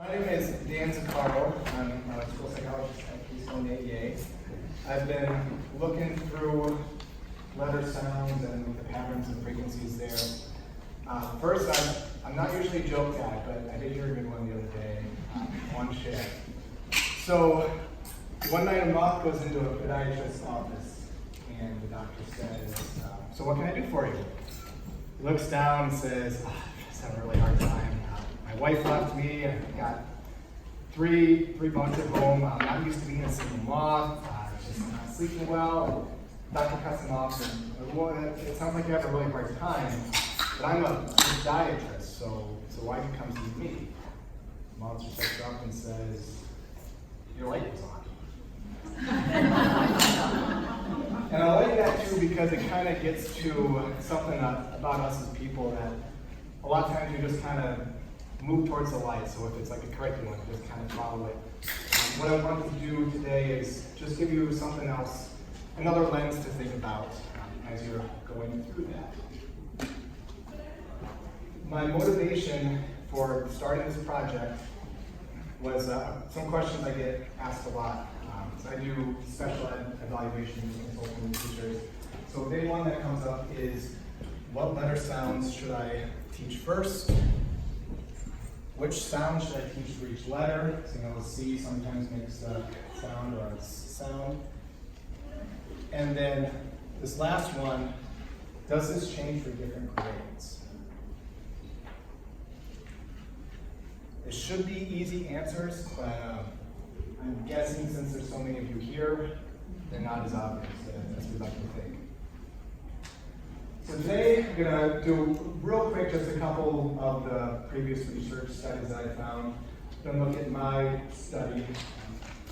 My name is Zaccaro. I'm a school psychologist at Keystone AEA. I've been looking through letter sounds and the patterns and frequencies there. First, I'm not usually a joke guy, but I did hear a good one the other day. One share. So one night a moth goes into a podiatrist's office, and the doctor says, "So what can I do for you?" He looks down and says, "I'm just having a really hard time. My wife left me. I've got three bugs at home. I'm not used to being a single moth. Just not sleeping well." Doctor cuts him off and, "Well, it sounds like you have a really hard time, but I'm a podiatrist, so why do you come see me?" The monster steps up and says, "Your light was on." And I like that too because it kind of gets to something about us as people that a lot of times we just kind of move towards the light. So if it's like a curriculum, just kind of follow it. What I wanted to do today is just give you something else, another lens to think about as you're going through that. My motivation for starting this project was some questions I get asked a lot. So I do special ed evaluation and consulting with teachers. So big one that comes up is, what letter sounds should I teach first? Which sound should I teach for each letter? So you know, C sometimes makes a sound or a sound. And then this last one, does this change for different grades? It should be easy answers, but I'm guessing since there's so many of you here, they're not as obvious as we'd like to think. So today, I'm going to do real quick just a couple of the previous research studies that I found. I'm going to look at my study,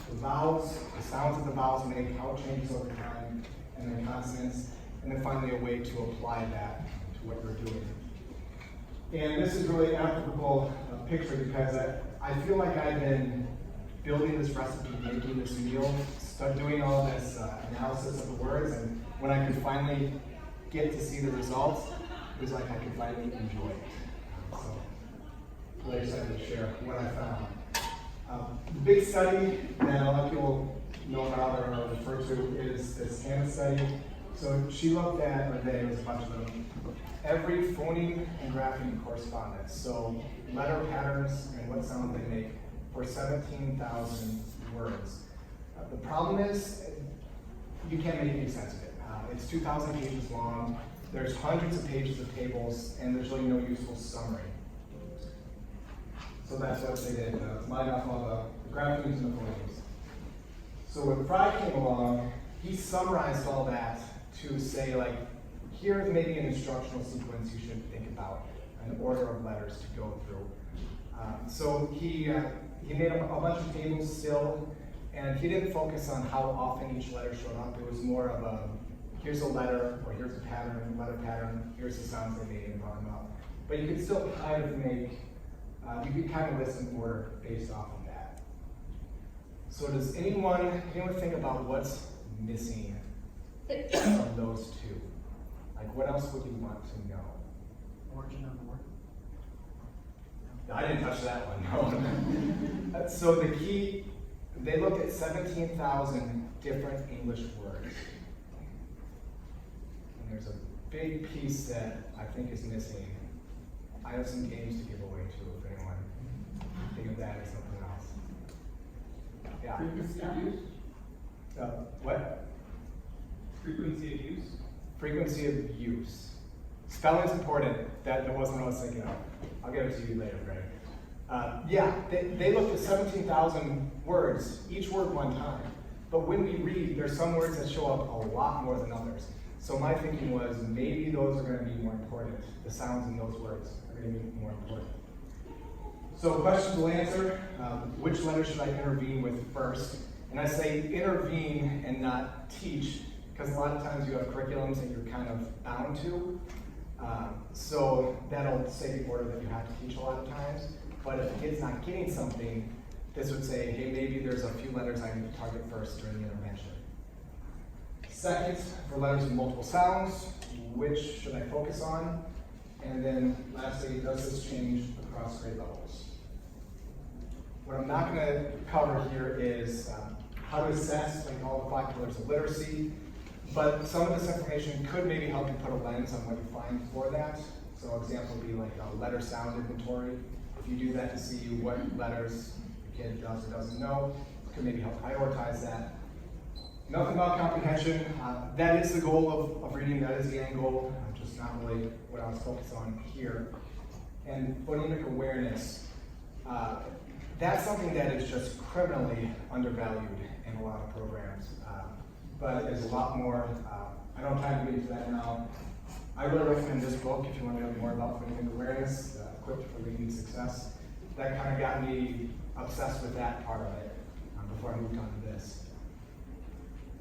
the vowels, the sounds that the vowels make, how it changes over time, and then consonants, and then finally a way to apply that to what we're doing. And this is really an applicable picture because I feel like I've been building this recipe, making this meal, start doing all this analysis of the words, and when I could finally get to see the results, it was like I could finally enjoy it. So, really excited to share what I found. The big study that a lot of people know about or refer to is this Hannah study. So she looked at, or there was a bunch of them, every phoneme and grapheme correspondence. So letter patterns and what sounds they make for 17,000 words. The problem is, you can't make any sense of it. It's 2,000 pages long, there's hundreds of pages of tables, and there's really no useful summary. So that's what they did, line up all the graphemes and the phonemes. So when Fry came along, he summarized all that to say, like, here's maybe an instructional sequence you should think about, an order of letters to go through. So he made a bunch of tables still, and he didn't focus on how often each letter showed up. It was more of a, here's a letter, or here's a pattern, letter pattern, here's the sounds they made and brought them up. But you could still kind of make, you could kind of list an order based off of that. So does anyone think about what's missing from those two? Like, what else would you want to know? Origin of the word? I didn't touch that one, no. So the key, they looked at 17,000 different English words. And there's a big piece that I think is missing. I have some games to give away too, if anyone think of that as something else. Yeah. Frequency of use? What? Frequency of use? Frequency of use. Spelling's important. That wasn't what I was thinking of. I'll get it to you later, Greg. Yeah, they looked at 17,000 words, each word one time. But when we read, there's some words that show up a lot more than others. So my thinking was maybe those are going to be more important. The sounds in those words are going to be more important. So questions will answer. Which letter should I intervene with first? And I say intervene and not teach, because a lot of times you have curriculums that you're kind of bound to. So that'll say the order that you have to teach a lot of times. But if the kid's not getting something, this would say, hey, maybe there's a few letters I need to target first during the intervention. Second, for letters with multiple sounds, which should I focus on? And then lastly, does this change across grade levels? What I'm not going to cover here is how to assess like all the 5 pillars of literacy, but some of this information could maybe help you put a lens on what you find for that. So an example would be like a letter sound inventory. If you do that to see what letters the kid does or doesn't know, it could maybe help prioritize that. Nothing about comprehension. That is the goal of reading, that is the end goal, just not really what I was focused on here. And phonemic awareness, that's something that is just criminally undervalued in a lot of programs. But there's a lot more, I don't have time to get into that now. I really recommend this book if you want to know more about phonemic awareness, Equipped for Reading Success. That kind of got me obsessed with that part of it before I moved on to this.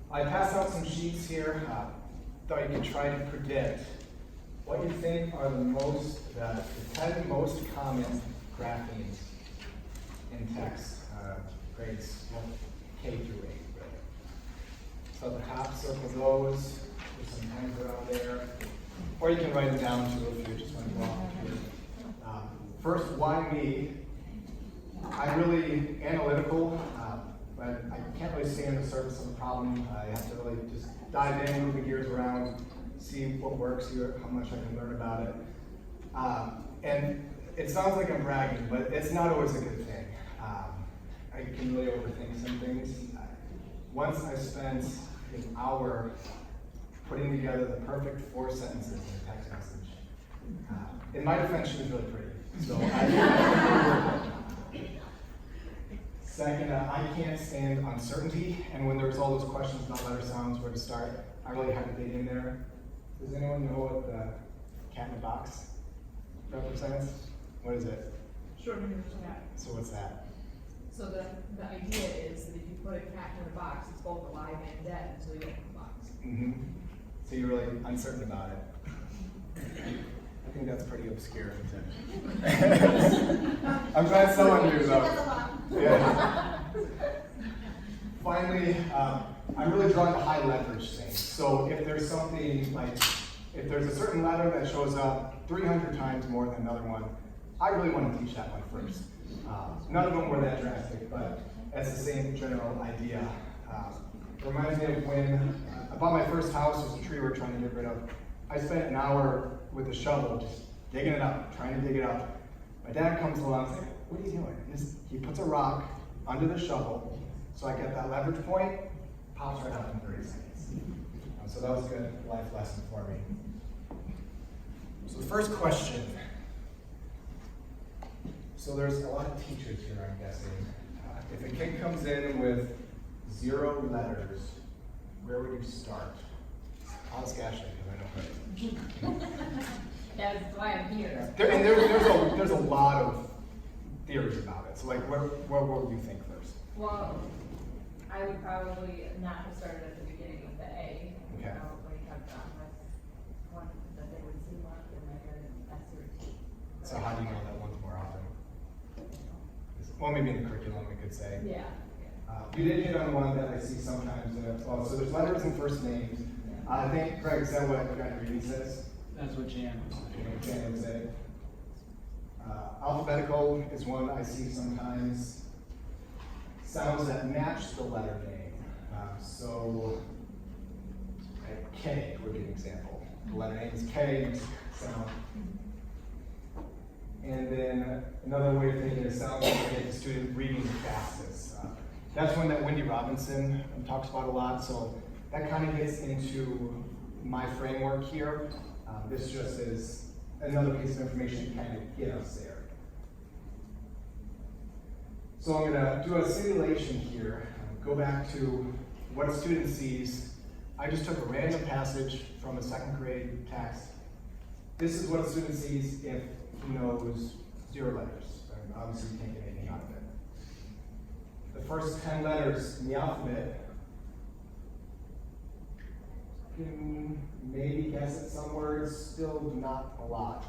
I passed out some sheets here. Thought you could try to predict what you think are the 10 most common graphemes in text grades K through 8. Really. So at the top, circle those. There's some pens around there. Or you can write them down too if you just want to go off here. First, why me? I'm really analytical, but I can't really stay on the surface of the problem. I have to really just dive in, move the gears around, see what works, see how much I can learn about it. And it sounds like I'm bragging, but it's not always a good thing. I can really overthink some things. Once I spent an hour putting together the perfect 4 sentences in a text message. In my defense, she was really pretty, so I Second, I can't stand uncertainty, and when there's all those questions about letter sounds, where to start, I really had to dig in there. Does anyone know what the cat in the box represents? What is it? Short-haired cat. So what's that? So the idea is that if you put a cat in a box, it's both alive and dead until you open the box. Mm-hmm. So you're really uncertain about it. I think that's pretty obscure. I'm glad someone knew though. Yeah. Finally, I'm really drawn to high leverage things. So if there's something like, if there's a certain letter that shows up 300 times more than another one, I really want to teach that one first. None of them were that drastic, but it's the same general idea. Reminds me of when I bought my first house. There's a tree we're trying to get rid of. I spent an hour with a shovel just digging it up, trying to dig it up. My dad comes along and says, "What are you doing?" He puts a rock under the shovel, so I get that leverage point, pops right up in 30 seconds. So that was a good life lesson for me. So the first question. So there's a lot of teachers here, I'm guessing. If a kid comes in with 0 letters, where would you start? I'll ask Ashley because I know her. That's why I'm here. There's a lot of theories about it. So like, what would you think first? Well, I would probably not have started at the beginning with the A. Okay. You know, when you have unless one that they would see more than I did S or T. So how do you know that one's more often? Well, maybe in the curriculum we could say. Yeah. You did hit on one that I see sometimes. So there's letters and first names. I think, Craig, is that what Dr. Reedy says? That's what Jan was saying. Jan would say. Alphabetical is one I see sometimes. Sounds that match the letter name. So K would be an example. The letter name is K, sound. And then another way of thinking is sounds that get the student reading the fastest. That's one that Wendy Robinson talks about a lot. So that kind of gets into my framework here. This just is another piece of information to kind of get us there. So I'm going to do a simulation here. Go back to what a student sees. I just took a random passage from a 2nd grade text. This is what a student sees if he knows 0 letters. Obviously, you can't get anything out of it. The first 10 letters in the alphabet, you can maybe guess at some words, still not a lot.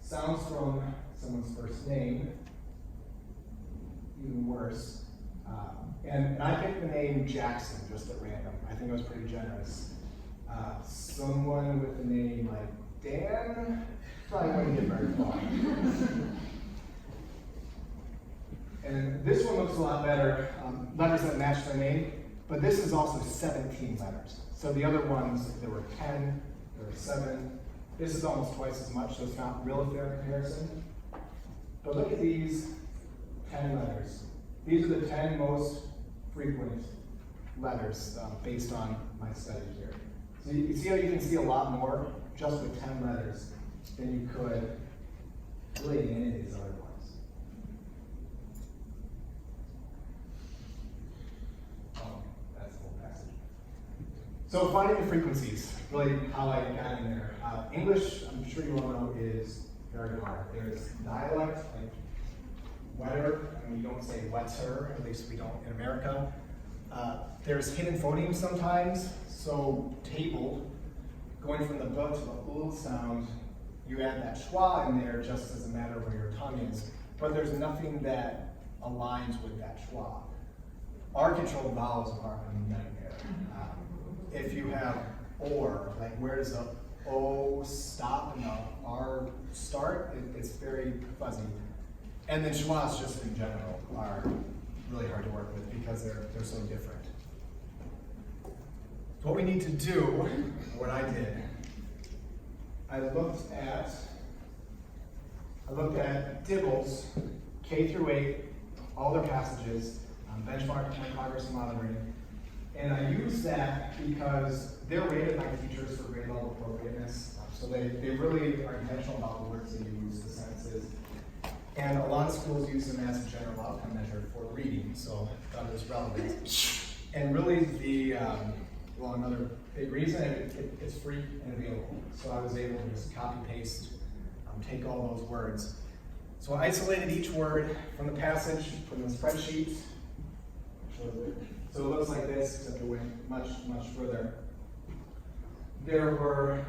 Sounds from someone's first name, even worse. And I picked the name Jackson just at random. I think I was pretty generous. Someone with the name like Dan probably wouldn't get very far. And this one looks a lot better, letters that match their name, but this is also 17 letters. So the other ones, there were 10, there were 7. This is almost twice as much, so it's not real fair comparison. But look at these 10 letters. These are the 10 most frequent letters based on my study here. So you see how you can see a lot more just with 10 letters than you could really in any of these other ones. Oh, that's the whole passage. So finding the frequencies, really how I got in there. English, I'm sure you all know, is very hard. There's dialect, like wetter, I mean, you don't say wetter, at least we don't in America. There's hidden phonemes sometimes, so table, going from the b to the ul sound, you add that schwa in there just as a matter of where your tongue is, but there's nothing that aligns with that schwa. R-controlled vowels are a nightmare. If you have or, like where does the O stop and the R start, it's very fuzzy. And then schwas just in general are really hard to work with because they're so different. So what we need to do, what I did, I looked at Dibble's K through 8, all their passages, benchmark my progress and monitoring, and I used that because they're rated by teachers for grade level appropriateness, so they really are intentional about the words they use, the sentences, and a lot of schools use them as a general outcome measure for reading, so I thought it was relevant. And really another big reason, it's free and available. So I was able to just copy paste, take all those words. So I isolated each word from the passage, from the spreadsheet. So it looks like this, except it went much, much further. There were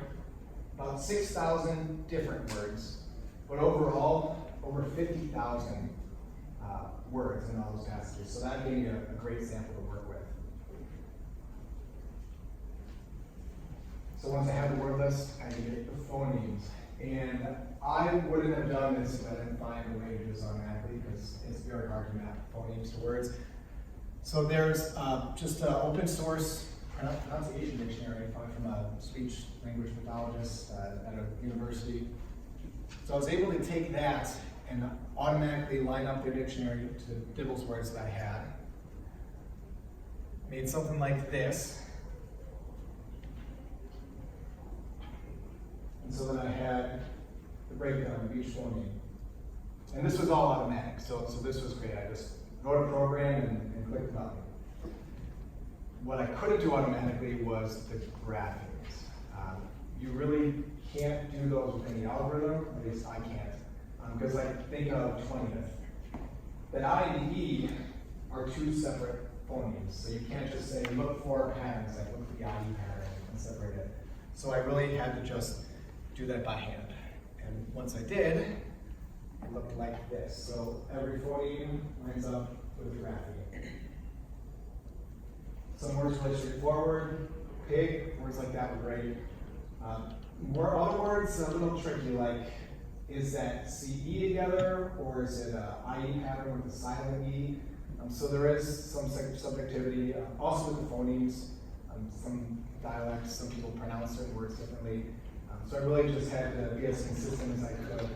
about 6,000 different words, but overall, over 50,000 words in all those passages. So that gave me a great sample to work with. So once I had the word list, I could get the phonemes. And I wouldn't have done this if I didn't find a way to do this automatically, because it's very hard to map phonemes to words. So there's just an open source pronunciation dictionary from a speech language pathologist at a university. So I was able to take that and automatically line up their dictionary to Dibble's words that I had. Made something like this. And so then I had the breakdown of each phoneme. And this was all automatic, so this was great. I just wrote a program and clicked the button. What I couldn't do automatically was the graphings. You really can't do those with any algorithm, at least I can't. Because think of 20th. That I and E are two separate phonemes, so you can't just say look for patterns, like look for the IE pattern and separate it. So I really had to just do that by hand. And once I did, it looked like this. So every phoneme lines up with a graphing. Some words really straightforward. Pig, words like that were great. More other words, a little tricky, like is that CE together, or is it an IE pattern with a silent E? So there is some subjectivity. Also with the phonemes, some dialects, some people pronounce certain words differently. So I really just had to be as consistent as I could,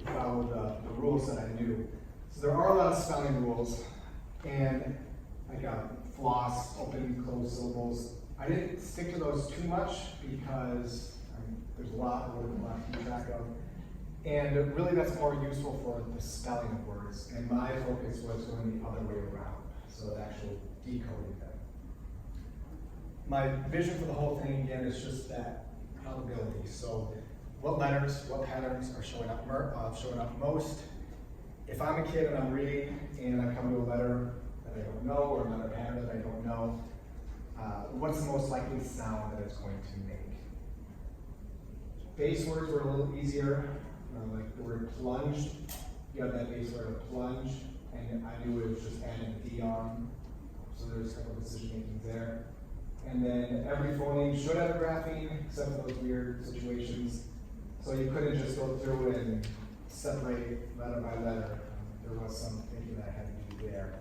follow the rules that I knew. So there are a lot of spelling rules, and like floss, open and closed syllables. I didn't stick to those too much because there's a lot to keep track of. And really that's more useful for the spelling of words. And my focus was going the other way around, so the actual decoding them. My vision for the whole thing, again, is just that probability. So what letters, what patterns are showing up most? If I'm a kid and I'm reading and I come to a letter that I don't know or another pattern that I don't know, what's the most likely sound that it's going to make? Base words were a little easier, like the word plunge. You have that base word plunge, and I knew it was just adding a D on, so there's a couple of decision makings there. And then every phoneme should have a grapheme, except for those weird situations. So you couldn't just go through and separate letter by letter. there was some thinking that I had to do there.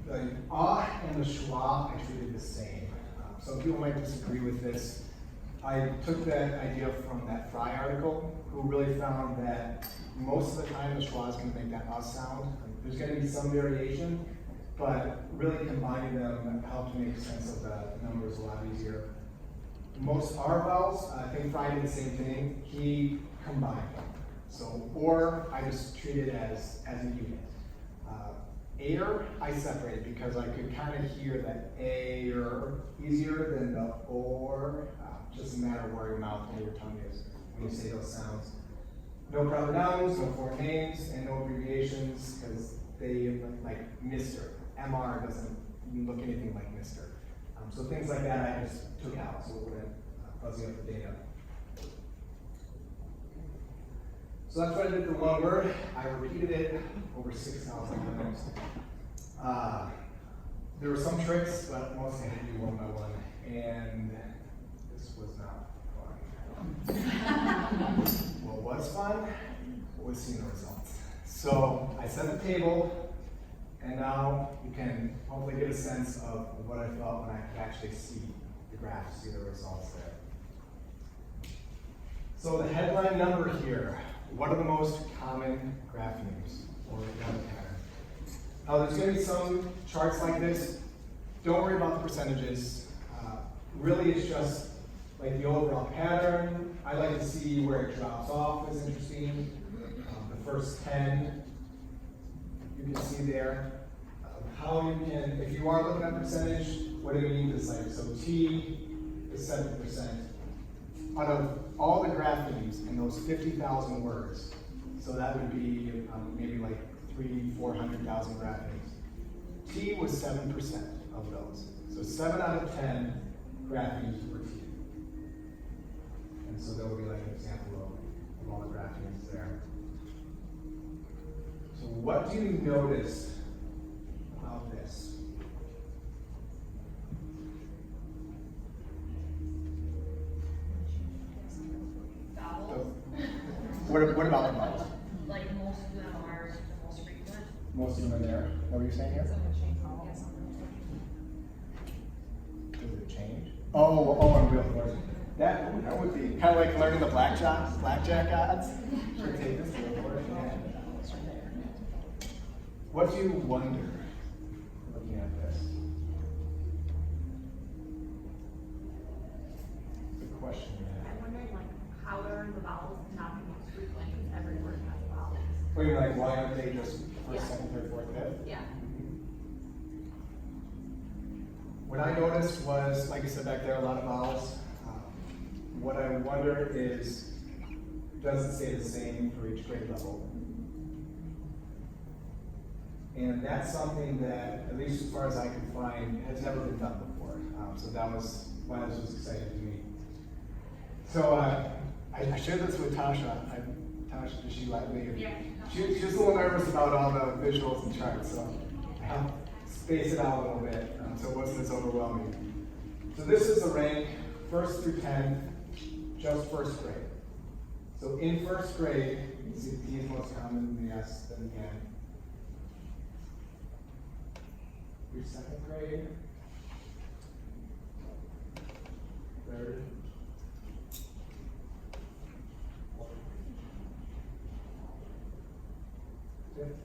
The ah and the schwa I treated the same. Some people might disagree with this. I took that idea from that Fry article, who really found that most of the time the schwa is going to make that ah sound. There's going to be some variation, but really combining them helped make sense of the numbers a lot easier. Most R vowels, I think Fry did the same thing. He combined them. So, or I just treat it as a unit. Air, I separated because I could kind of hear that air easier than the or. Just a matter of where your mouth and your tongue is when you say those sounds. No proper nouns, no foreign names, and no abbreviations because they like Mr. MR doesn't look anything like Mr. So things like that I just took out so it wouldn't fuzzy up the data. So that's what I did for one word. I repeated it over 6,000 times. There were some tricks, but mostly I had to do one by one. And this was not fun. What was fun was seeing the results. So I set the table, and now you can hopefully get a sense of what I felt when I could actually see the graph, see the results there. So the headline number here, what are the most common graph names or pattern? Now there's going to be some charts like this. Don't worry about the percentages. Really it's just like the overall pattern. I like to see where it drops off is interesting. The first 10, you can see there. How you can, if you are looking at percentage, what it means is like, so T is 7%. Out of all the graph names in those 50,000 words, so that would be maybe like 300,000-400,000 graph names. T was 7% of those. So 7 out of 10 graph names were T. And so there will be like an example of all the graph names there. So what do you notice about this? Vowels. What about the vowels? Like most of them are the most frequent. Most of them are there. What were you saying here? Does it change? Oh, in real force. That would be kind of like learning the blackjack odds. Should take this to real force. What do you wonder looking at this? Good question. I'm wondering like how are the vowels not the most frequent because every word has vowels. What do you mean, like why aren't they just first, Yeah. second, third, fourth, fifth? Yeah. What I noticed was, like I said back there, a lot of vowels. What I wonder is, does it stay the same for each grade level? And that's something that, at least as far as I could find, has never been done before. So that was why this was exciting to me. So I shared this with Tasha. Tasha, did she let me? Yeah. She was a little nervous about all the visuals and charts, so I helped space it out a little bit so it wasn't as overwhelming. So this is the rank, 1st through 10th, just first grade. So in first grade, you can see the T is most common, the S, then the N. Your second grade, third, fourth, fifth,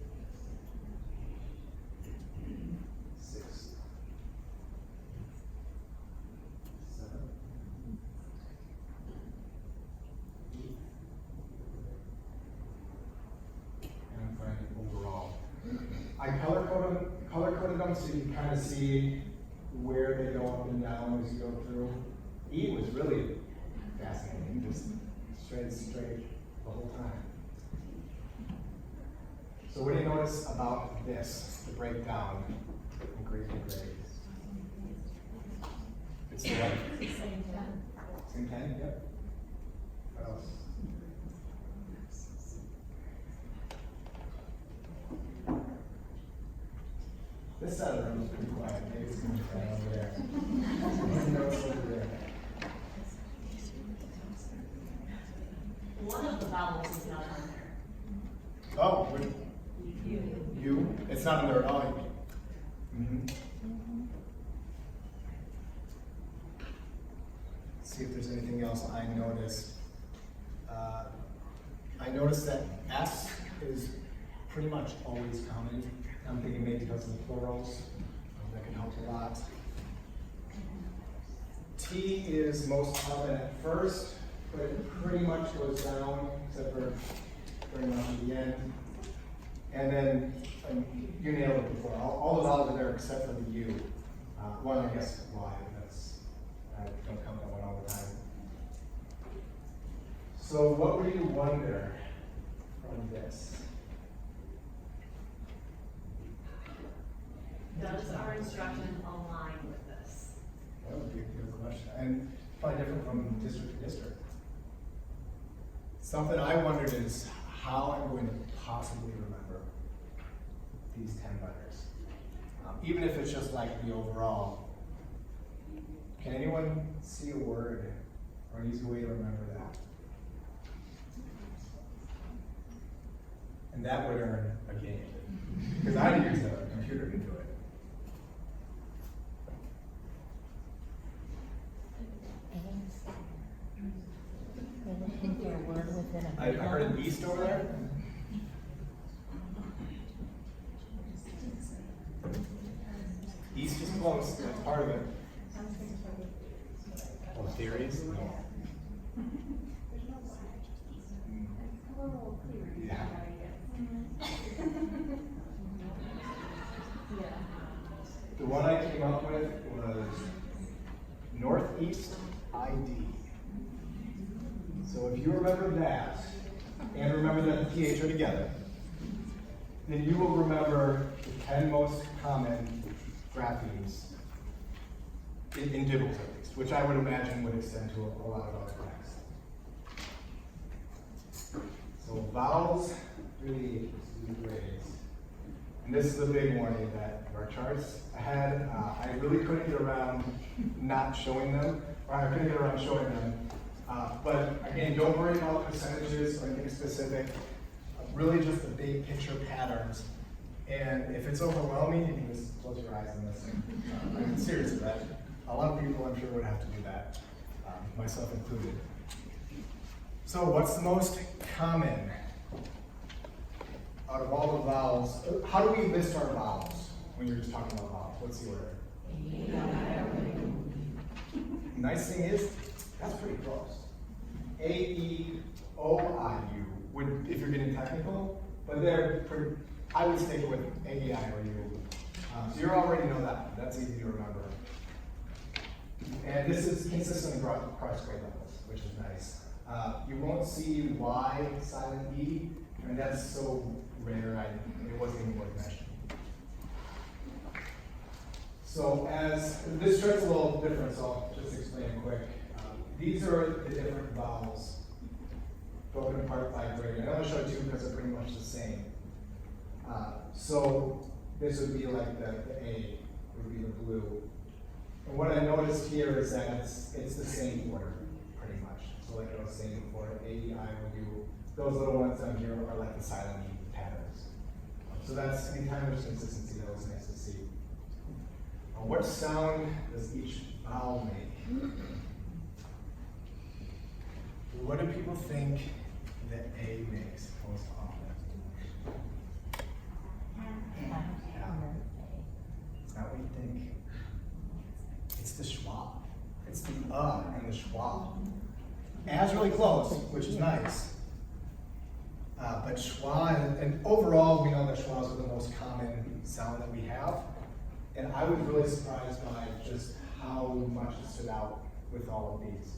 sixth, seventh, eighth, and I'm finding overall. I color-coded them so you can kind of see where they go up and down as you go through. E was really fascinating, just straight the whole time. So what do you notice about this, the breakdown in grade to grade? It's the what? Same 10. Same 10, yep. What else? This side of the room is pretty quiet. Maybe it's going to be quiet over there. Someone knows over there. One of the vowels is not on there. Oh, you. It's not in there at all. Mm-hmm. See if there's anything else I noticed. I noticed that S is pretty much always common. I'm thinking maybe because of the plurals. That can help a lot. T is most common at first, but it pretty much goes down, except for very much at the end. And then, you nailed it before, all the vowels are there except for the U. Well, I guess Y, I don't count that one all the time. So what would you wonder from this? Does our instruction align with this? That would be a good question, and probably different from district to district. Something I wondered is how I'm going to possibly remember these 10 letters. Even if it's just like the overall. Can anyone see a word or an easy way to remember that? And that would earn a game. Because I use a computer to do it. I heard an east over there. East is close, that's part of it. Oh, theories? No. Yeah. The one I came up with was Northeast ID. So if you remember that, and remember that the TH are together, then you will remember the 10 most common graphemes, in dibbles at least, which I would imagine would extend to a lot of other texts. So vowels, really grades. And this is the big warning that our charts I had, I really couldn't get around not showing them, or I couldn't get around showing them. But again, don't worry about percentages or anything specific. Really just the big picture patterns. And if it's overwhelming, you can just close your eyes and listen. I'm serious with that. A lot of people, I'm sure, would have to do that, myself included. So what's the most common out of all the vowels? How do we list our vowels when you're just talking about vowels? What's the order? Nice thing is, that's pretty close. A, E, O, I, U, would, if you're getting technical, but they're pretty, I would stick with A, E, I, or U. So you already know that. That's easy to remember. And this is consistent across grade levels, which is nice. You won't see Y silent E, and that's so rare, it wasn't even worth mentioning. So as, this chart's a little different, so I'll just explain it quick. These are the different vowels broken apart by grade. I only showed two because they're pretty much the same. So this would be like the A, would be the blue. And what I noticed here is that it's the same order, pretty much. So like I was saying before, A, I, O, U, those little ones down here are like the silent E patterns. So that's, anytime there's consistency, that was nice to see. What sound does each vowel make? What do people think that A makes most often? It's not what you think. It's the schwa. It's the and the schwa. A's really close, which is nice. But schwa, and overall, we know that schwas are the most common sound that we have. And I was really surprised by just how much it stood out with all of these.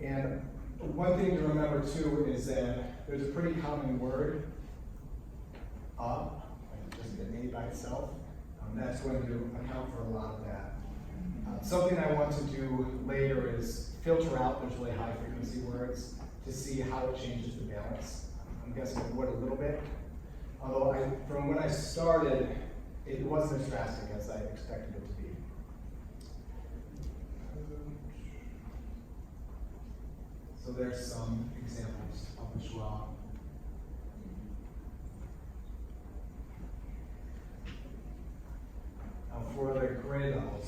And one thing to remember too is that there's a pretty common word, like just an A by itself. That's going to account for a lot of that. Something I want to do later is filter out those really high frequency words to see how it changes the balance. I'm guessing it would a little bit. Although from when I started, it wasn't as drastic as I expected it to be. So there's some examples of the schwa.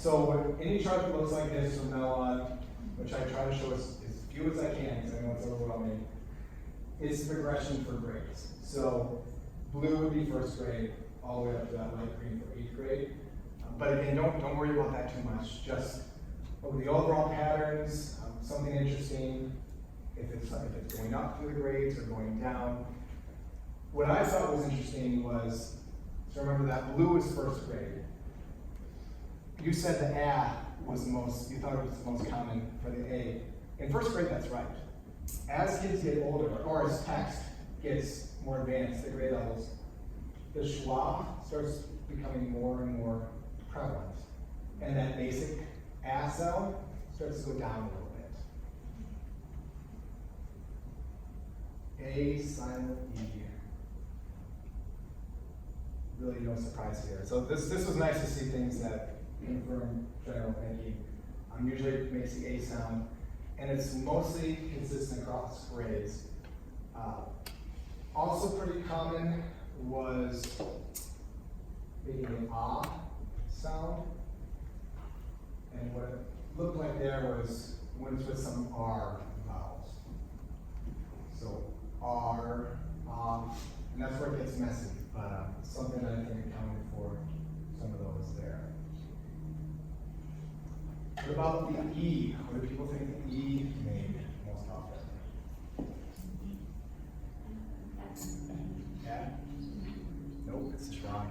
So any chart that looks like this from now on, which I try to show as few as I can, because I know it's overwhelming, is the progression for grades. So blue would be first grade, all the way up to that light green for 8th grade. But again, don't worry about that too much. Just look at the overall patterns, something interesting, if it's going up through the grades or going down. What I thought was interesting was, so remember that blue is first grade. You said the A was the most, you thought it was the most common for the A. In first grade, that's right. As kids get older, or as text gets more advanced, the grade levels, the schwa starts becoming more and more prevalent. And that basic A sound starts to go down a little bit. A, silent E. Really no surprise here. So this was nice to see things that confirm general thinking. Usually it makes the A sound, and it's mostly consistent across grades. Also pretty common was making an ah sound, and what it looked like there was when it's with some R vowels. So R, and that's where it gets messy, but something that I think accounted for some of those there. What about the E? What do people think the E made most often? Yeah? Nope, it's the schwa.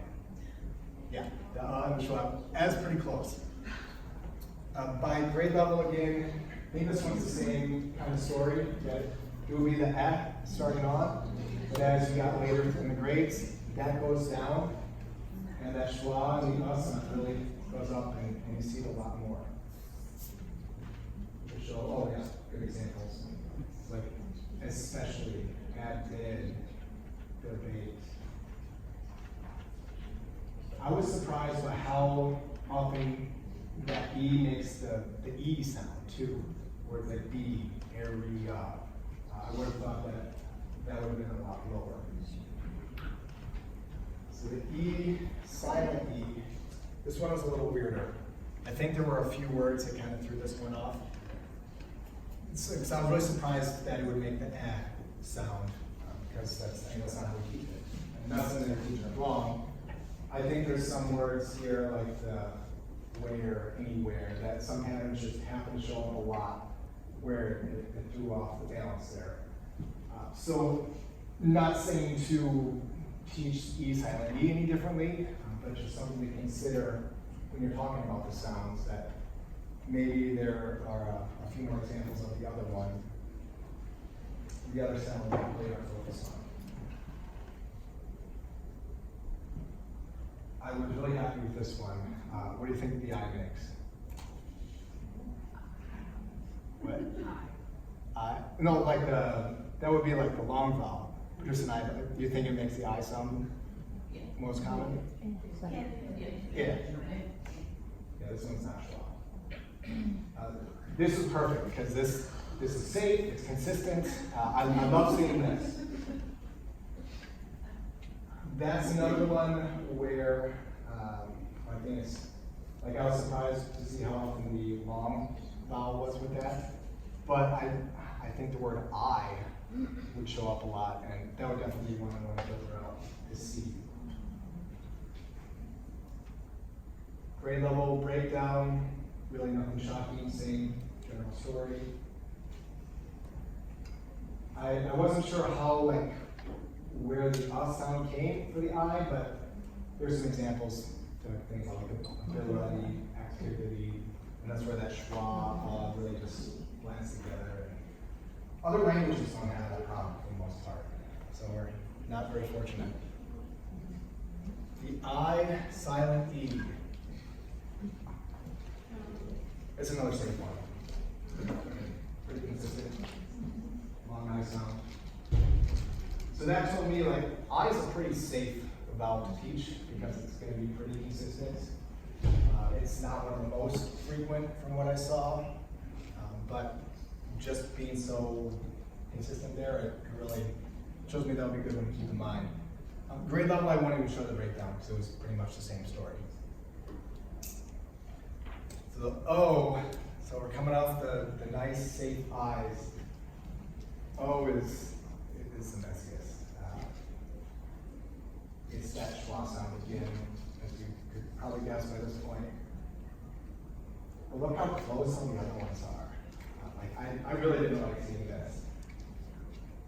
Yeah, the and the schwa. As pretty close. By grade level again, I think this one's the same kind of story. That it would be the A starting on, but as you got later in the grades, that goes down, and that schwa and the us really goes up, and you see it a lot more. So, oh yeah, good examples. Like, especially, add, did, debate. I was surprised by how often that E makes the E sound too, where it's like B, area. I would have thought that would have been a lot lower. So the E, silent E, this one was a little weirder. I think there were a few words that kind of threw this one off. So I was really surprised that it would make the A sound, because that's not how we teach it. And not saying that we teach it wrong. I think there's some words here like the where, anywhere, that some patterns just happen to show up a lot, where it threw off the balance there. So, not saying to teach E silent E any differently, but just something to consider when you're talking about the sounds, that maybe there are a few more examples of the other one, the other sound we really are focused on. I was really happy with this one. What do you think the I makes? What? I? No, like that would be like the long vowel. Just an I. Do you think it makes the I sound most common? Yeah. Yeah, this one's not schwa. This is perfect because this is safe, it's consistent. I love seeing this. That's another one where I think it's like I was surprised to see how often the long vowel was with that. But I think the word I would show up a lot, and that would definitely be one I want to filter out to see. Grade level breakdown, really nothing shocking, same general story. I wasn't sure how, where the sound came for the I, but there's some examples to things like ability, activity, and that's where that schwa really just blends together. Other languages don't have that problem for the most part, so we're not very fortunate. The I, silent E. It's another safe one. Pretty consistent. Long I sound. So that told me I's a pretty safe vowel to teach because it's going to be pretty consistent. It's not one of the most frequent from what I saw, but just being so consistent there, it really shows me that would be a good one to keep in mind. Grade level, I won't even show the breakdown because it was pretty much the same story. So the O, so we're coming off the nice, safe I's. O is the messiest. It's that schwa sound again, as you could probably guess by this point. But look how close some of the other ones are. I really didn't like seeing this.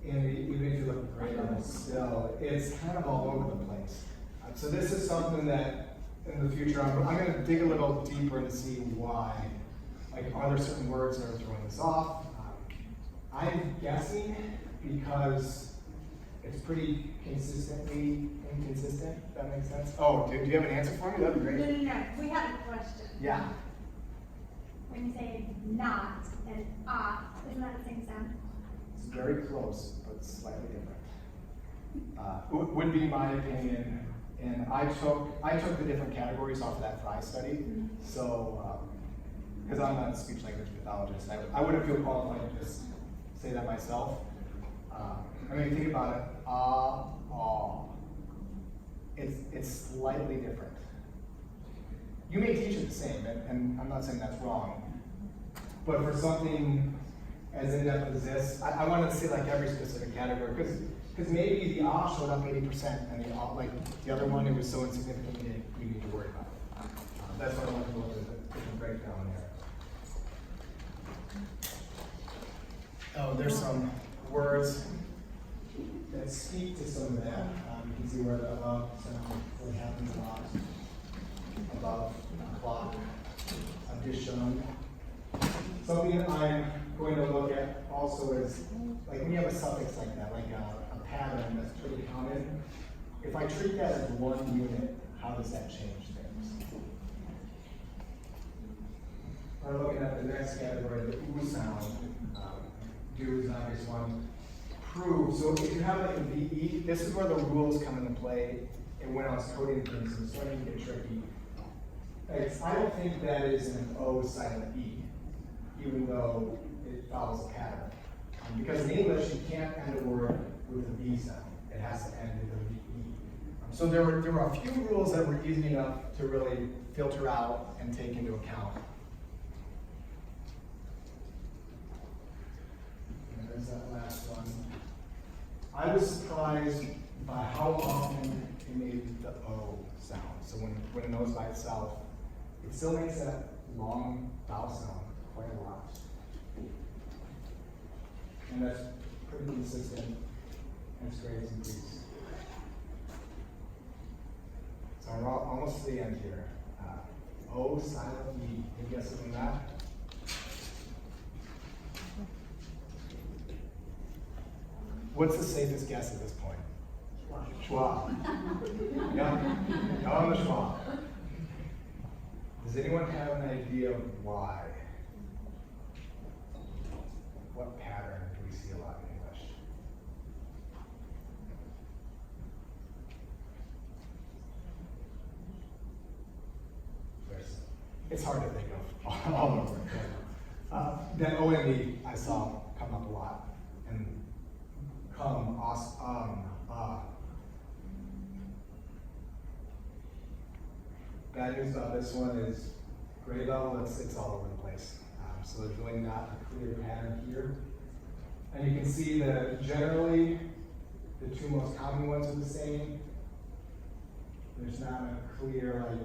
And even if you look at grade level still, it's kind of all over the place. So this is something that in the future, I'm going to dig a little deeper to see why. Like, are there certain words that are throwing this off? I'm guessing because it's pretty consistently inconsistent, if that makes sense. Oh, do you have an answer for me? That'd be great. No, we have a question. Yeah. When you say not and isn't that the same sound? It's very close, but slightly different. Would be my opinion. And I took the different categories off of that Fry study. So, because I'm not a speech language pathologist, I wouldn't feel qualified to just say that myself. I mean, think about it. It's slightly different. You may teach it the same, and I'm not saying that's wrong. But for something as in-depth as this, I wanted to see like every specific category, because maybe the showed up 80%, and the other one, it was so insignificant we need to worry about it. That's what I wanted to look at the different breakdown there. Oh, there's some words that speak to some of that. You can see where the sound really happens a lot. Above, clock, addition. Something I'm going to look at also is, like when you have a suffix like that, like a pattern that's pretty common, if I treat that as one unit, how does that change things? We're looking at the next category, the oo sound. Do is an obvious one. Prove. So if you have like a VE, this is where the rules come into play, and when I was coding things, it's starting to get tricky. I don't think that is an O silent E, even though it follows a pattern. Because in English, you can't end a word with a V sound. It has to end with a VE. So there were a few rules that were easy enough to really filter out and take into account. And there's that last one. I was surprised by how often it made the O sound. So when it knows by itself, it still makes that long vowel sound quite a lot. And that's pretty consistent as grades increase. So we're almost to the end here. O silent E. Any guesses on that? What's the safest guess at this point? Schwa. Yeah, on the schwa. Does anyone have an idea of why? What pattern do we see a lot in English? It's hard to think of all over. That OME I saw come up a lot. And come, Bad news about this one is grade level, it's all over the place. So there's really not a clear pattern here. And you can see that generally, the two most common ones are the same. There's not a clear,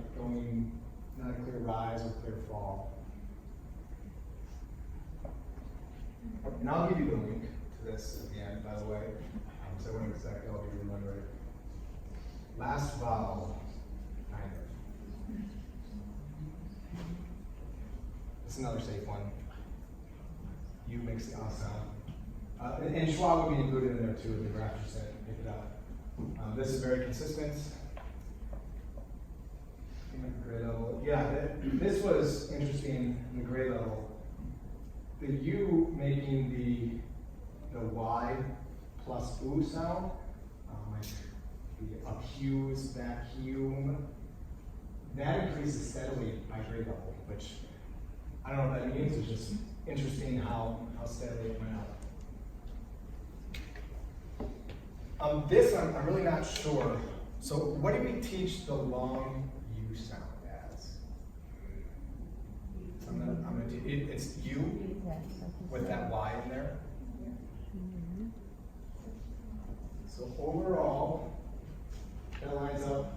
not a clear rise or clear fall. And I'll give you the link to this at the end, by the way. So when exactly I'll remember it. Last vowel, kind of. It's another safe one. U makes the sound. And schwa would be included in there too, the graph just said, pick it up. This is very consistent. Grade level. Yeah, this was interesting in the grade level. The U making the Y plus oo sound, like the accuse, vacuum, that increases steadily by grade level, which I don't know what that means. It's just interesting how steadily it went up. This I'm really not sure. So what do we teach the long U sound as? it's U with that Y in there. So overall, that lines up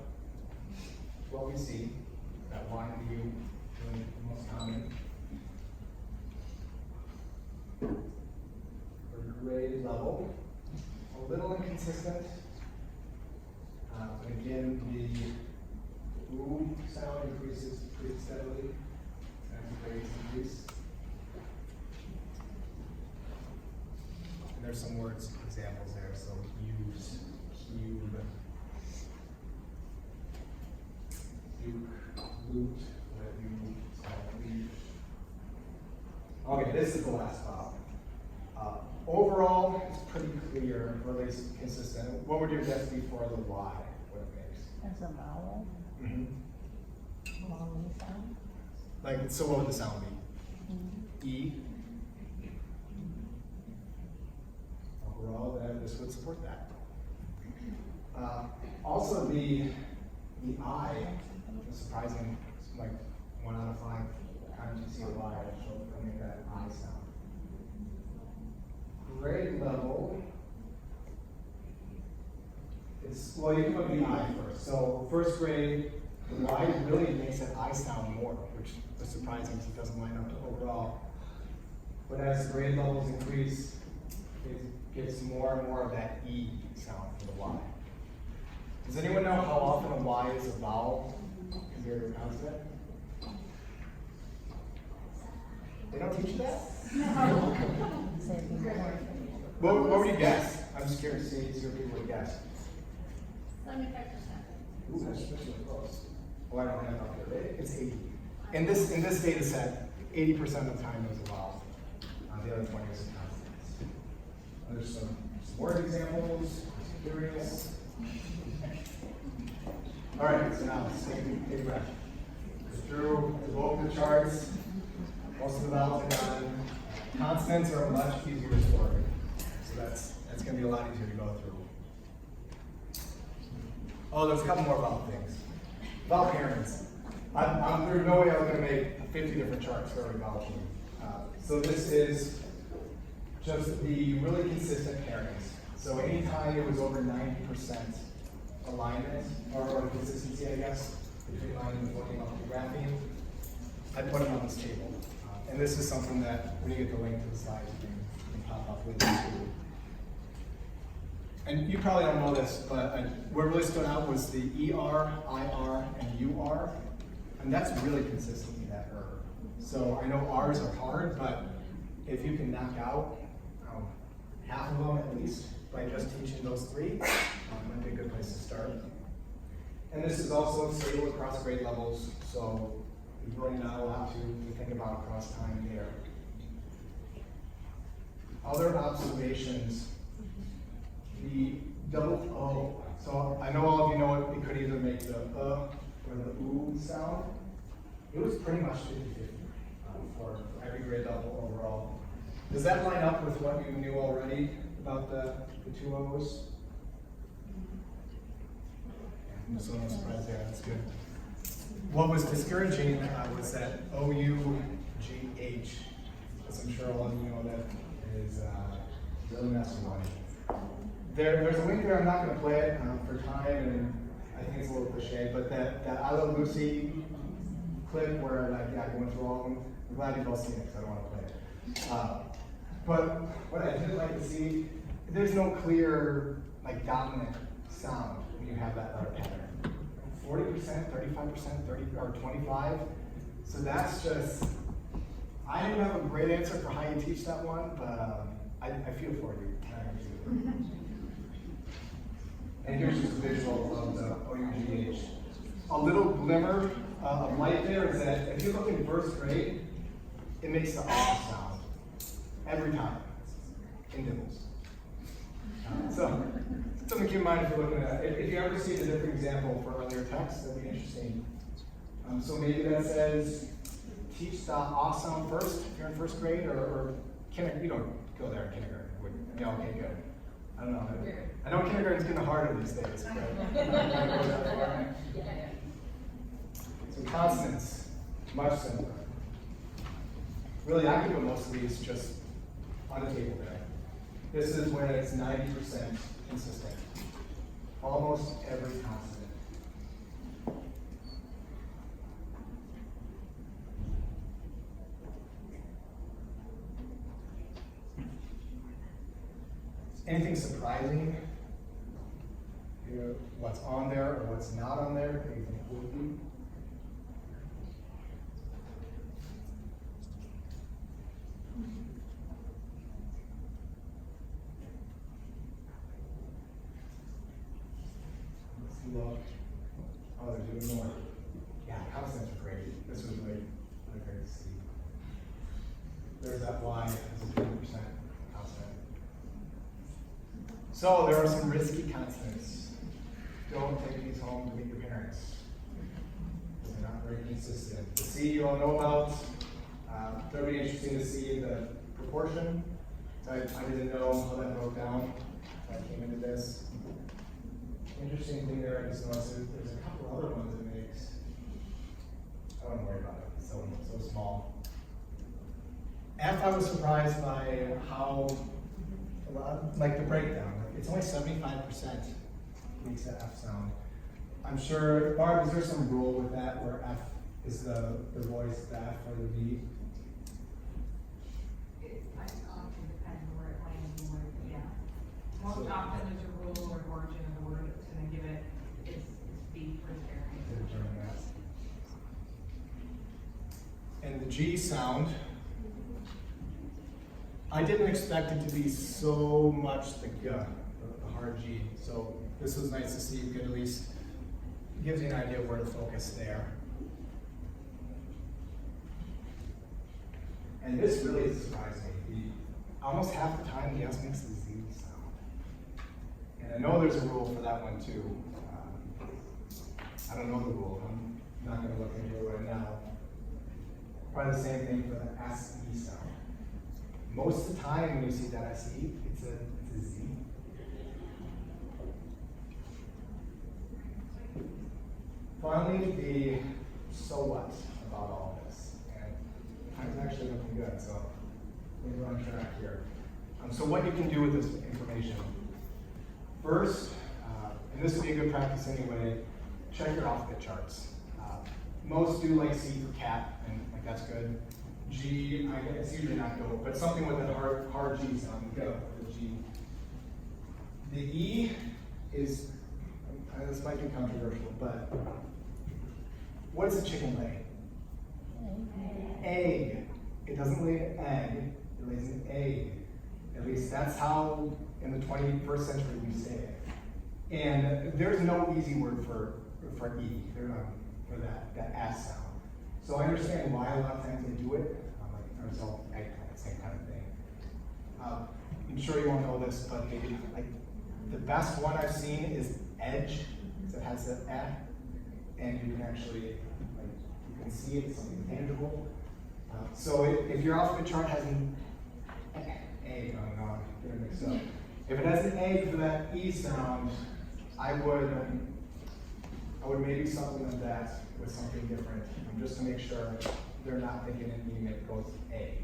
to what we see, that Y and the U being the most common. For grade level, a little inconsistent. But again, the OO sound increases pretty steadily as the grades increase. And there's some words examples there, so use, cube, duke, loot, let you, leaf. Okay, this is the last vowel. Overall, it's pretty clear, or at least consistent. What would your guess be for the Y? What it makes? As a vowel, long sound. Like, so what would the sound be? E. Overall, this would support that. Also, the I is surprising. It's like 1 out of 5 times you see a Y, it'll make that I sound. Grade level is, well, you come up with the I first. So first grade, the Y really makes that I sound more, which is surprising because it doesn't line up to overall. But as the grade levels increase, it gets more and more of that E sound for the Y. Does anyone know how often a Y is a vowel compared to a consonant? They don't teach you that? What would you guess? I'm just curious to see what people would guess. 75%. Ooh, that's really close. Oh, I don't have enough here. It's 80. In this data set, 80% of the time it was a vowel. The other 20 was a consonant. There's some word examples. Curious. All right, so now let's take a breath. Go through both the charts. Most of the vowels are done. Consonants are a much easier story. So that's going to be a lot easier to go through. Oh, there's a couple more vowel things. Vowel pairings. There's no way I was going to make 50 different charts for every vowel chain. So this is just the really consistent pairings. So anytime it was over 90% alignment, or consistency, I guess, between line and looking up the grapheme, I put them on this table. And this is something that, when you get the link to the slides, you can pop up with it. And you probably don't know this, but what really stood out was the ER, IR, and UR. And that's really consistently that error. So I know R's are hard, but if you can knock out half of them at least by just teaching those three, might be a good place to start. And this is also stable across grade levels, so there's really not a lot to think about across time here. Other observations, the double O. So I know all of you know it could either make the or the oo sound. It was pretty much 50-50 for every grade level overall. Does that line up with what you knew already about the two O's? So no surprise there, that's good. What was discouraging was that O-U-G-H, as I'm sure all of you know that is really messy one. There's a link there, I'm not going to play it for time, and I think it's a little cliche, but that I Love Lucy clip where I go through all of them, I'm glad you've all seen it because I don't want to play it. But what I did like to see, there's no clear dominant sound when you have that letter pattern. 40%, 35%, 30 or 25. So that's just, I didn't have a great answer for how you teach that one, but I feel for you. And here's just a visual of the O-U-G-H. A little glimmer of light there is that if you look in first grade, it makes the ah sound every time, intervals. So something to keep in mind if you're looking at it. If you ever see a different example for earlier text, that'd be interesting. So maybe that says, teach the ah sound first if you're in first grade, or you don't go there in kindergarten. Yeah, okay, good. I don't know. I know kindergarten's getting harder these days, but so consonants, much simpler. Really, I could put most of these just on a table there. This is when it's 90% consistent. Almost every consonant. Anything surprising? You know, what's on there or what's not on there that you think would be? Let's look. Oh, there's even more. Yeah, consonants are great. This was really great to see. There's that Y as a 20% consonant. So there are some risky consonants. Don't take these home to meet your parents. They're not very consistent. The C you all know about. It'll be interesting to see the proportion. I didn't know how that broke down. I came into this. Interesting thing there, I just noticed there's a couple other ones it makes. I don't worry about it. It's so small. F, I was surprised by how, like the breakdown. It's only 75% makes that F sound. I'm sure, Barb, is there some rule with that where F is the voice, the F or the V? I often depends on where it lands and where, yeah. Most often there's a rule or origin of the word that's gonna give it its beat for the To determine that. And the G sound, I didn't expect it to be so much the G, the hard G. So this was nice to see. You could at least gives you an idea of where to focus there. And this really surprised me. Almost half the time the S makes the Z sound. And I know there's a rule for that one too. I don't know the rule. I'm not going to look into it right now. Probably the same thing for the SE sound. Most of the time when you see that SE, it's a Z. Finally, the so what about all this. And time's actually looking good, so we're on track here. So what you can do with this information. First, and this would be a good practice anyway, check your alphabet charts. Most do like C for cat, and like that's good. G, it's usually not go, but something with a hard G sound, go for the G. The E is, this might be controversial, but what does a chicken lay? Egg. It doesn't lay an egg, it lays an egg. At least that's how in the 21st century we say it. And there's no easy word for E, for that S sound. So I understand why a lot of times they do it, like result eggplant, same kind of thing. I'm sure you won't know this, but the best one I've seen is edge, because it has the E, and you can actually, you can see it, something tangible. So if your alphabet chart has an egg, oh no, I'm getting mixed up. If it has an egg for that E sound, I would maybe supplement that with something different, just to make sure they're not thinking an E that goes A,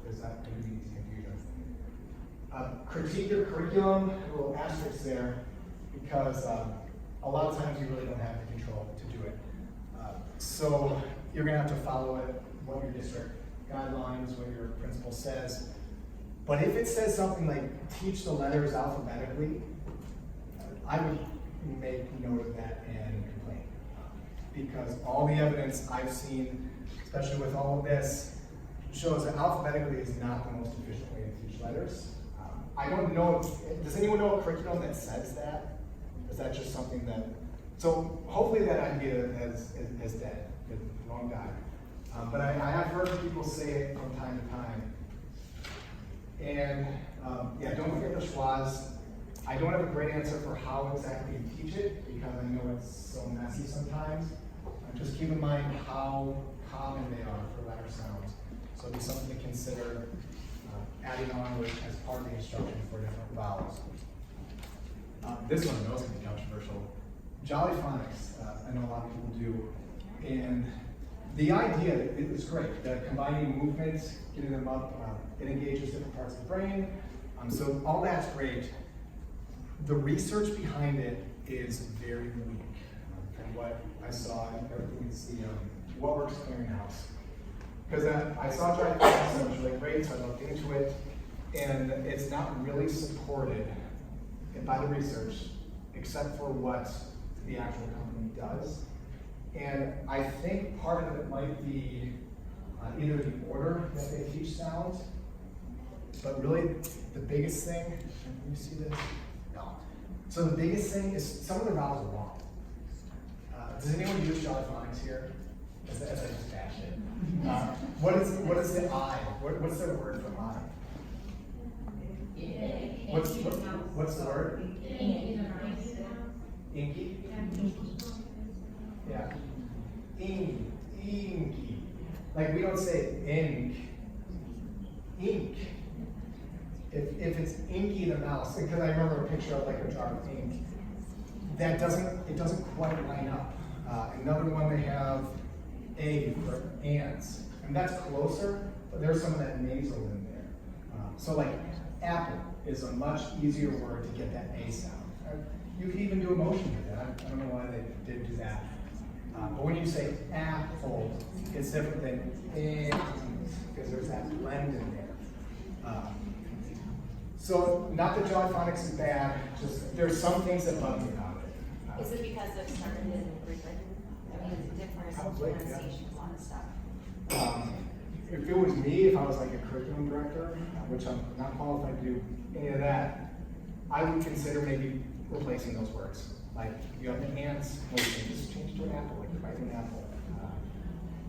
because that could be confusion. Critique your curriculum, a little asterisk there, because a lot of times you really don't have the control to do it. So you're going to have to follow it, what your district guidelines, what your principal says. But if it says something like teach the letters alphabetically, I would make note of that and complain. Because all the evidence I've seen, especially with all of this, shows that alphabetically is not the most efficient way to teach letters. I don't know, does anyone know a curriculum that says that? Is that just something that, so hopefully that idea is dead, the wrong guy. But I have heard people say it from time to time. And yeah, don't forget the schwas. I don't have a great answer for how exactly you teach it, because I know it's so messy sometimes. Just keep in mind how common they are for letter sounds. So it'll be something to consider adding on as part of the instruction for different vowels. This one I know is going to be controversial. Jolly phonics, I know a lot of people do. And The idea is great, that combining movements, getting them up, it engages different parts of the brain. So all that's great. The research behind it is very weak. From what I saw and everything is the What Works Clearinghouse. Because I saw Dry Fitness and it was really great, so I looked into it, and it's not really supported by the research, except for what the actual company does. And I think part of it might be either the order that they teach sounds, but really the biggest thing, can you see this? No. So the biggest thing is some of the vowels are wrong. Does anyone use Phonics here? As I just dashed it. What is the I? What's the word for I? What's the word? Inky? Yeah. Inky. Like we don't say ink. Ink. If it's inky in the mouse, because I remember a picture of like a jar of ink, it doesn't quite line up. Another one they have A for ants, and that's closer, but there's some of that nasal in there. So like apple is a much easier word to get that A sound. You can even do emotion with that. I don't know why they didn't do that. But when you say apple, it's different than ant, because there's that blend in there. So not that John Phonics is bad, just there's some things that bug me about it. Is it because it started in Greek? I mean, it's different Probably, yeah. pronunciation, a lot of stuff. If it was me, if I was like a curriculum director, which I'm not qualified to do any of that, I would consider maybe replacing those words. Like, if you have the ants, well, you can just change to an apple, like you're writing an apple.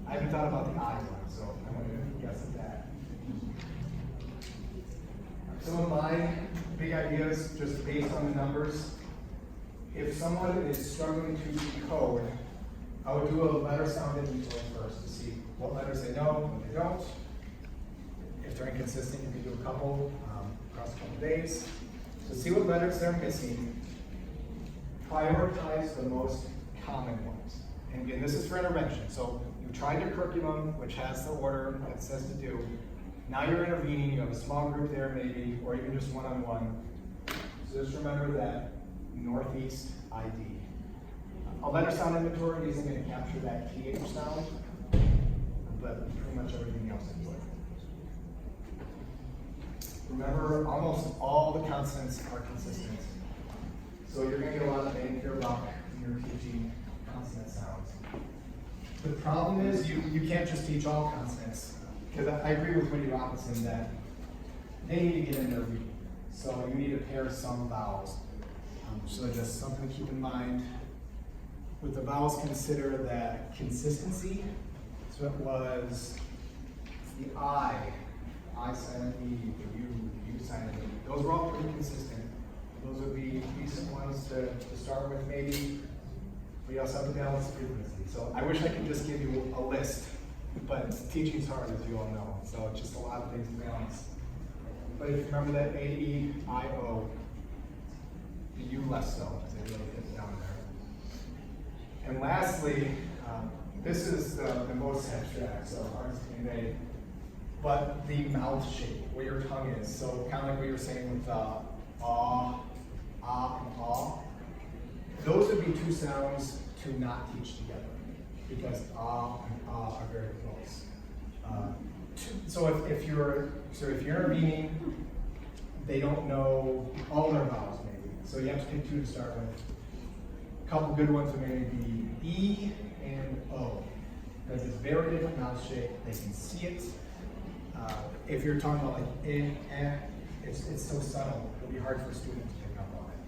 I haven't thought about the I one, so I want to guess at that. Some of my big ideas, just based on the numbers, if someone is struggling to decode, I would do a letter sound inventory first to see what letters they know, what they don't. If they're inconsistent, you can do a couple across a couple days. So see what letters they're missing. Prioritize the most common ones. And again, this is for intervention. So you tried your curriculum, which has the order that it says to do. Now you're intervening, you have a small group there maybe, or even just one-on-one. So just remember that Northeast ID. A letter sound inventory isn't going to capture that TH sound, but pretty much everything else it would. Remember, almost all the consonants are consistent. So you're going to get a lot of bang for your buck when you're teaching consonant sounds. The problem is you can't just teach all consonants. Because I agree with Wendy Robinson that they need to get in their reading. So you need to pair some vowels. So just something to keep in mind. With the vowels, consider that consistency. So it was the I silent E, the U silent E. Those were all pretty consistent. Those would be decent ones to start with maybe. We also have the balance frequency. So I wish I could just give you a list, but teaching's hard, as you all know. So it's just a lot of things to balance. But if you remember that A, E, I, O, the U less so, because it really gets down there. And lastly, this is the most abstract, so hard to convey, but the mouth shape, where your tongue is. So kind of like what you were saying with ah, and ah. Those would be two sounds to not teach together, because ah and ah are very close. So if you're intervening, they don't know all their vowels maybe. So you have to pick two to start with. A couple good ones would maybe be E and O, because it's very different mouth shape. They can see it. If you're talking about like in, it's so subtle. It'll be hard for a student to pick up on it.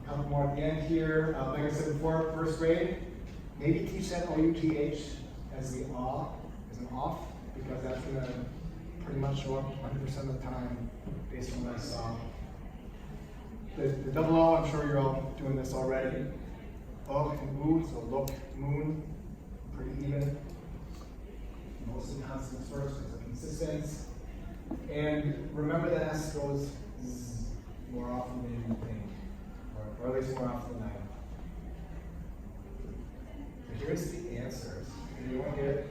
A couple more at the end here. Like I said before, first grade, maybe teach that O-U-T-H as the ah, as an off, because that's going to pretty much show up 100% of the time based on what I saw. The double O, I'm sure you're all doing this already. O and oo, so look, moon, pretty even. Most of the consonants first, because they're consistent. And remember that S goes Z more often than you think, or at least more often than here's the answers. Did anyone get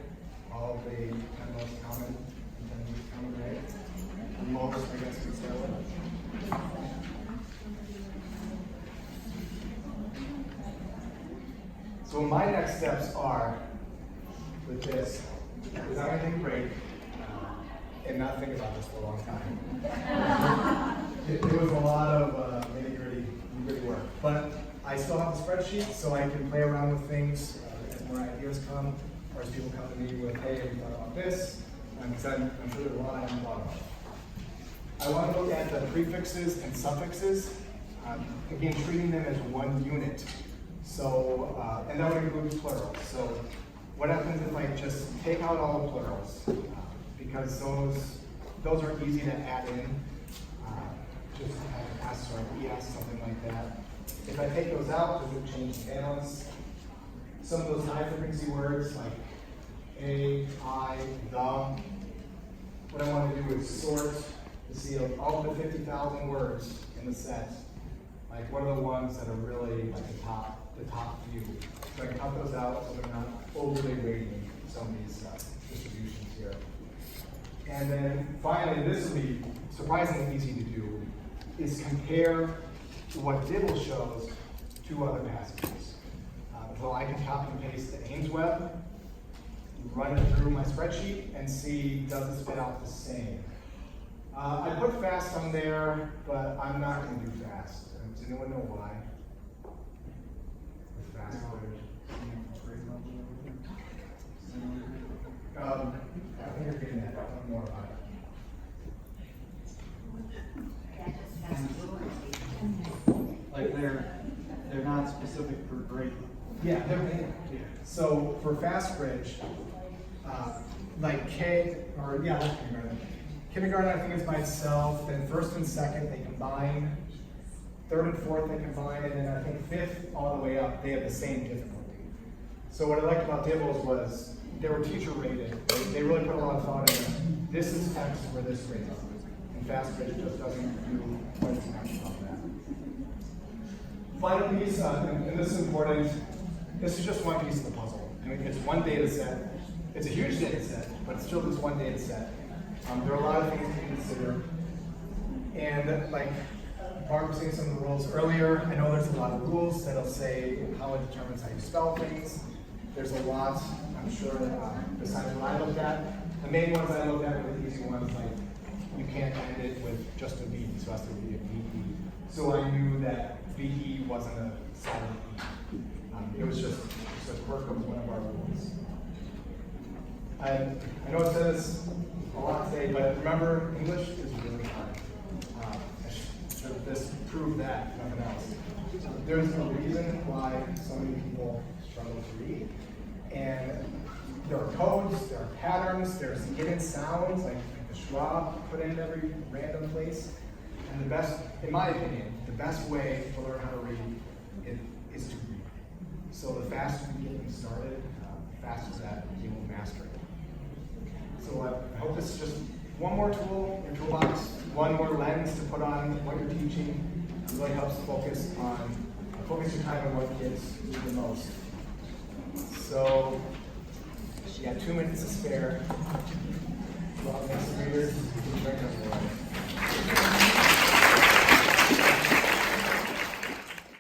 all of the 10 most common and 10 least common, right? Most, I guess, we start with. So my next steps are with this, is I'm gonna take a break and not think about this for a long time. It was a lot of nitty-gritty work, but I still have the spreadsheet, so I can play around with things as more ideas come, or as people come to me with, hey, have you thought about this? Because I'm sure there's a lot I haven't thought about. I want to look at the prefixes and suffixes, again, treating them as one unit. So, and that would include plurals. So, what happens if I just take out all the plurals? Because those are easy to add in. Just have an S or an ES, something like that. If I take those out, does it change the balance? Some of those high frequency words like a, I, the. What I want to do is sort to see of all the 50,000 words in the set. Like, what are the ones that are really like the top few? So I can cut those out so they're not overly weighting some of these distributions here. And then finally, this will be surprisingly easy to do, is compare what Dibble shows to other passages. So I can copy and paste the Ames web, run it through my spreadsheet, and see, does it spit out the same? I put fast on there, but I'm not going to do fast. Does anyone know why? With fast footage. I think you're getting that. I'll talk more about it. Like they're not specific for grade. Yeah, so for fast bridge, like kindergarten I think is by itself, then first and second they combine, third and fourth they combine, and then I think fifth all the way up, they have the same difficulty. So what I liked about Dibbles was they were teacher rated. They really put a lot of thought in it. This is text for this grade level. And fast bridge just doesn't do quite as much about that. Final piece, and this is important, this is just one piece of the puzzle. I mean, it's one data set. It's a huge data set, but it's still just one data set. There are a lot of things to consider. And like Barb was saying some of the rules earlier, I know there's a lot of rules that'll say how it determines how you spell things. There's a lot, I'm sure, besides what I looked at. The main ones I looked at were the easy ones, like you can't end it with just a V, so it has to be a VE. So I knew that VE wasn't a silent E. It was just a quirk of one of our rules. And I know it says a lot today, but remember, English is really hard. I should have just proved that, nothing else. There's a reason why so many people struggle to read. And there are codes, there are patterns, there's hidden sounds, like the schwa put in every random place. And the best, in my opinion, the best way to learn how to read is to read. So the faster you get them started, the faster that you will master it. So I hope this is just one more tool in your toolbox, one more lens to put on what you're teaching. It really helps focus your time on what kids need the most. So, you got 2 minutes to spare. Well, next readers.